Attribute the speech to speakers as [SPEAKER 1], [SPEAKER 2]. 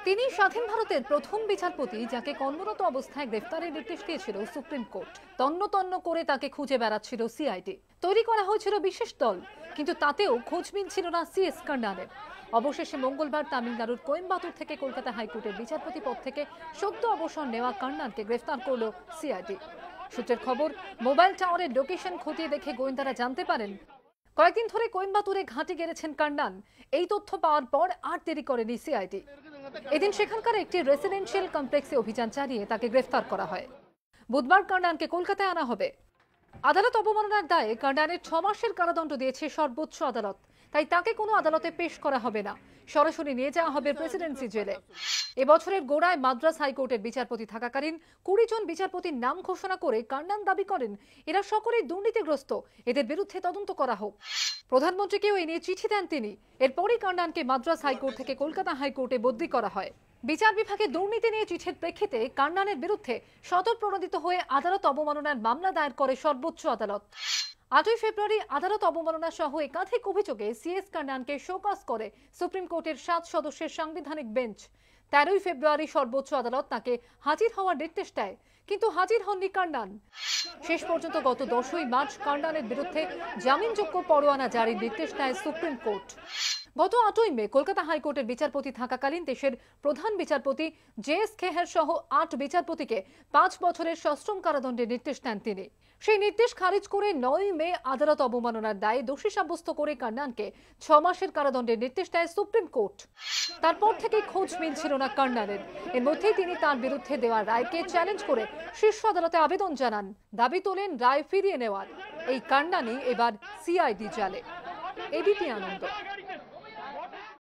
[SPEAKER 1] তিনি স্বাধীন ভারতের প্রথম বিচারপতি যাকে কর্মরত অবস্থায় গ্রেফতারের নির্দেশ দিয়েছিল সুপ্রিম কোর্ট। তন্ন তন্ন করে তাকে খুঁজে বেড়াচ্ছিল সিআইডি। তৈরি করা হয়েছিল বিশেষ দল, কিন্তু তাতেও খোঁজ মিলছিল না সিএস কান্নানের। অবশেষে মঙ্গলবার তামিলনাড়ুর কোয়েম্বাটুর থেকে কলকাতা হাইকোর্টের বিচারপতি পদ থেকে সদ্য অবসর নেওয়া কান্নানকে গ্রেফতার করল সিআইডি। সূত্রের খবর, মোবাইল টাওয়ারের লোকেশন খতিয়ে দেখে গোয়েন্দারা জানতে পারেন কয়েকদিন ধরে কোয়েম্বাটুরে ঘাঁটি গেড়েছেন কান্নান। এই তথ্য পাওয়ার পর আর দেরি করেনি সিআইডি। এদিন সেখানকার একটি রেসিডেন্সিয়াল কমপ্লেক্সে অভিযান চালিয়ে তাকে গ্রেফতার করা হয়। বুধবার কান্নানকে কলকাতায় আনা হবে। আদালত অবমাননার দায়ে কান্নানের 6 মাসের কারাদণ্ড দিয়েছে সর্বোচ্চ আদালত। তাই তাকে কোনো আদালতে পেশ করা হবে না, সরাসরি নিয়ে যাওয়া হবে প্রেসিডেন্সি জেলে। এবছরের গোড়ায় মাদ্রাজ হাইকোর্টের বিচারপতি থাকাকালীন 20 জন বিচারপতির নাম ঘোষণা করে কান্নান দাবি করেন এরা সকলেই দুর্নীতিগ্রস্ত, এদের বিরুদ্ধে তদন্ত করা হোক। প্রধানমন্ত্রীকেও এই নিয়ে চিঠি দেন তিনি। এরপরই কান্নানকে মাদ্রাজ হাইকোর্ট থেকে কলকাতা হাইকোর্টে বদলি করা হয়। বিচার বিভাগে দুর্নীতি নিয়ে চিঠির প্রেক্ষিতে কান্নানের বিরুদ্ধে স্বতঃপ্রণোদিত হয়ে আদালত অবমাননার মামলা দায়ের করে সর্বোচ্চ আদালত। 8ই ফেব্রুয়ারি আদালত অবমাননা সহ একাধিক অভিযোগে সিএস কান্নানকে শোকজ করে সুপ্রিম কোর্টের 7 সদস্যের সাংবিধানিক বেঞ্চ। 13ই ফেব্রুয়ারি সর্বোচ্চ আদালত তাকে হাজির হওয়ার নির্দেশ দেয়, কিন্তু হাজির হননি কান্নান। শেষ পর্যন্ত গত 10ই মার্চ কান্নানের বিরুদ্ধে জামিনযোগ্য পরোয়ানা জারির নির্দেশ দেয় সুপ্রিম কোর্ট। গত 8ই মে কলকাতা হাইকোর্টের বিচারপতি থাকাকালীন দেশের প্রধান বিচারপতি জে.এস. খেহার সহ 8 বিচারপতিকে 5 বছরের সশ্রম কারাদণ্ডের নির্দেশ দেন তিনি। সেই নির্দেশ খারিজ করে 9ই মে আদালত অবমাননার দায়ে দোষী সাব্যস্ত করে কান্নানকে 6 মাসের কারাদণ্ডের নির্দেশ দেয় সুপ্রিম কোর্ট। তারপর থেকেই খোঁজ মিলছিল না কান্নানের। এর মধ্যেই তিনি তার বিরুদ্ধে দেওয়া রায়কে চ্যালেঞ্জ করে শীর্ষ আদালতে আবেদন জানান, দাবি তোলেন রায় ফিরিয়ে নেওয়ার। এই কান্নানই এবার সিআইডি জালে। এবিপি আনন্দ।